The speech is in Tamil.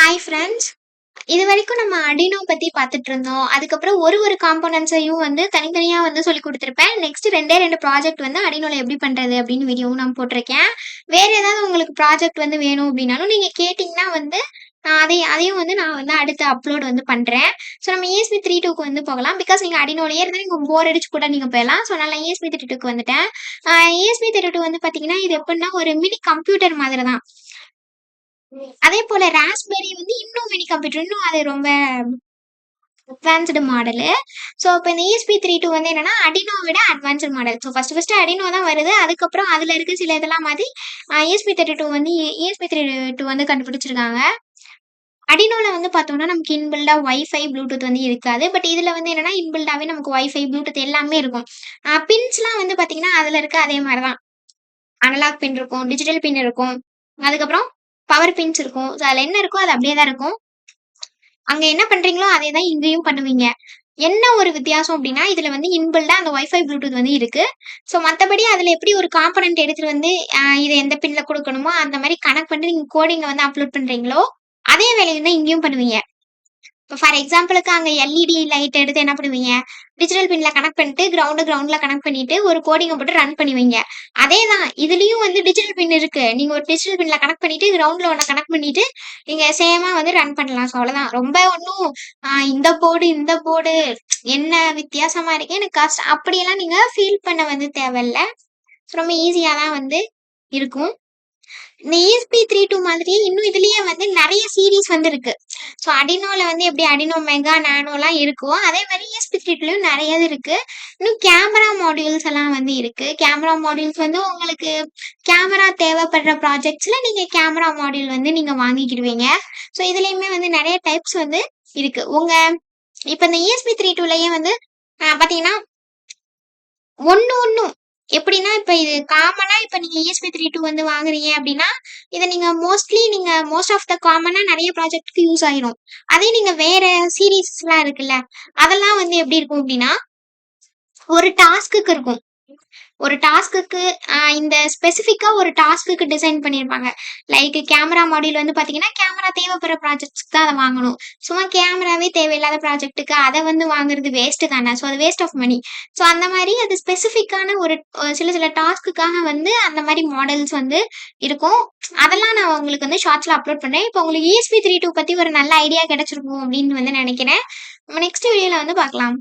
Hi friends. இதுவரைக்கும் நம்ம Arduino பத்தி பார்த்துட்டு இருந்தோம். அதுக்கப்புறம் ஒரு காம்போனன்ட்ஸையும் வந்து தனித்தனியா வந்து சொல்லிக் குடுத்துருப்பேன். நெக்ஸ்ட் 2 ப்ராஜெக்ட் வந்து Arduinoல எப்படி பண்றது அப்படின்னு வீடியோவும் நான் போட்டிருக்கேன். வேற ஏதாவது உங்களுக்கு ப்ராஜெக்ட் வந்து வேணும் அப்படின்னாலும் நீங்க கேட்டீங்கன்னா வந்து நான் அதையும் வந்து நான் வந்து அடுத்து அப்லோட் வந்து பண்றேன். ஸோ நம்ம ESP32க்கு வந்து போகலாம். பிகாஸ் நீங்க Arduinoலயே இருந்தா நீங்க போர் அடிச்சு கூட நீங்க போயிடலாம். ஸோ அதனால ESP32க்கு வந்துட்டேன். ESP32 வந்து பார்த்தீங்கன்னா, இது எப்படின்னா ஒரு மினி கம்ப்யூட்டர் மாதிரி தான். அதே போல ராஸ்பெர்ரி வந்து இன்னும் மினி கம்ப்யூட்டர். இன்னும் அது ரொம்ப அட்வான்ஸ்டு மாடலு. ஸோ இப்போ இந்த ESP32 வந்து என்னன்னா, Arduino விட advanced model. So first Arduino தான் வருது. அதுக்கப்புறம் அதுல இருக்க சில இதெல்லாம் மாத்தி ESP32 வந்து ESP32 வந்து கண்டுபிடிச்சிருக்காங்க. Arduinoல வந்து பார்த்தோம்னா, நமக்கு இன்பில்டா வைஃபை, ப்ளூடூத் வந்து இருக்காது. பட் இதுல வந்து என்னன்னா, இன்பில்டாவே நமக்கு வைஃபை, ப்ளூடூத் எல்லாமே இருக்கும். பின்ஸ்லாம் வந்து பார்த்தீங்கன்னா, அதுல இருக்க அதே மாரி தான். அனலாக் பின் இருக்கும், டிஜிட்டல் பின் இருக்கும். அதுக்கப்புறம் பவர் பின்ஸ் இருக்கும். ஸோ அதுல என்ன இருக்கோ அது அப்படியே தான் இருக்கும். அங்க என்ன பண்றீங்களோ அதே தான் இங்கேயும் பண்ணுவீங்க. என்ன ஒரு வித்தியாசம் அப்டின்னா, இதுல வந்து இன்பில்டா அந்த வைஃபை, ப்ளூடூத் வந்து இருக்கு. ஸோ மத்தபடி அதுல எப்படி ஒரு காம்போனன்ட் எடுத்துட்டு வந்து இத எந்த பின்ல குடுக்கணுமோ, அந்த மாரி கனெக்ட் பண்ணி நீங்க கோடிங்க வந்து அப்லோட் பண்றீங்களோ, அதே வேலைய தான் இங்கேயும் பண்ணுவீங்க. இப்போ ஃபார் எக்ஸாம்பிளுக்கு அங்க எல்இடி லைட் எடுத்து என்ன பண்ணுவீங்க? டிஜிட்டல் பின்ல கனெக்ட் பண்ணிட்டு கிரவுண்ட்ல கனெக்ட் பண்ணிட்டு ஒரு கோடிங்க போட்டு ரன் பண்ணுவீங்க. அதேதான் இதுலயும் வந்து டிஜிட்டல் பின் இருக்கு. நீங்க ஒரு டிஜிட்டல் பின்ல கனெக்ட் பண்ணிட்டு கிரவுண்ட்ல ஒண்ண கனெக்ட் பண்ணிட்டு நீங்க சேமா வந்து ரன் பண்ணலாம். ஸோ அவ்வளோதான். ரொம்ப ஒண்ணும் இந்த போர்டு என்ன வித்தியாசமா இருக்கு எனக்கு அப்படியெல்லாம் நீங்க ஃபீல் பண்ண வந்து தேவையில்ல. ரொம்ப ஈஸியா தான் வந்து இருக்கும். இந்த ESP32 மாதிரியே இன்னும் இதுலயே வந்து நெறைய சீரிஸ் வந்து இருக்கு. ஸோ Arduinoல வந்து எப்படி Arduino மெகா, நானோலாம் இருக்கோ, அதே மாரி ESP32லயும் நெறைய இது இருக்கு. இன்னும் கேமரா மாடியூல்ஸ் எல்லாம் வந்து இருக்கு. கேமரா மாடியூல்ஸ் வந்து உங்களுக்கு கேமரா தேவைப்படுற ப்ராஜெக்ட்ஸ்ல நீங்க கேமரா மாடியூல் வந்து நீங்க வாங்கிக்கிடுவீங்க. ஸோ இதுலயுமே வந்து நெறைய டைப்ஸ் வந்து இருக்கு. இப்ப இந்த ESP32லயே வந்து பாத்தீங்கன்னா, ஒண்ணும் எப்படின்னா, இப்ப இது காமனா இப்ப நீங்க ESP32 வந்து வாங்குறீங்க அப்படின்னா, இத நீங்க மோஸ்ட் ஆஃப் த காமனா நெறைய ப்ராஜெக்ட்க்கு யூஸ் ஆயிரும். அதே நீங்க வேற சீரிஸ்லாம் இருக்குல்ல, அதெல்லாம் வந்து எப்படி இருக்கும் அப்படின்னா, ஒரு டாஸ்க்குக்கு இருக்கும். ஒரு டாஸ்க்குக்கு இந்த ஸ்பெசிஃபிக்கா ஒரு டாஸ்க்குக்கு டிசைன் பண்ணியிருப்பாங்க. லைக் கேமரா மாடியூல் வந்து பார்த்தீங்கன்னா, கேமரா தேவைப்படுற ப்ராஜெக்ட்ஸ்க்கு தான் அத வாங்கணும். சும்மா கேமராவே தேவையில்லாத ப்ராஜெக்ட்டுக்கு அத வந்து வாங்குறது வேஸ்ட் தானே. ஸோ அது வேஸ்ட் ஆஃப் மனி. ஸோ அந்த மாரி அது ஸ்பெசிஃபிக்கான ஒரு சில டாஸ்க்குக்காக வந்து அந்த மாரி மாடல்ஸ் வந்து இருக்கும். அதெல்லாம் நான் உங்களுக்கு வந்து ஷார்ட்ஸ்ல அப்லோட் பண்றேன். இப்போ உங்களுக்கு ESP32 பத்தி ஒரு நல்ல ஐடியா கிடைச்சிருக்கும் அப்படின்னு வந்து நினைக்கிறேன். நம்ம நெக்ஸ்ட் வீடியோல வந்து பார்க்கலாம்.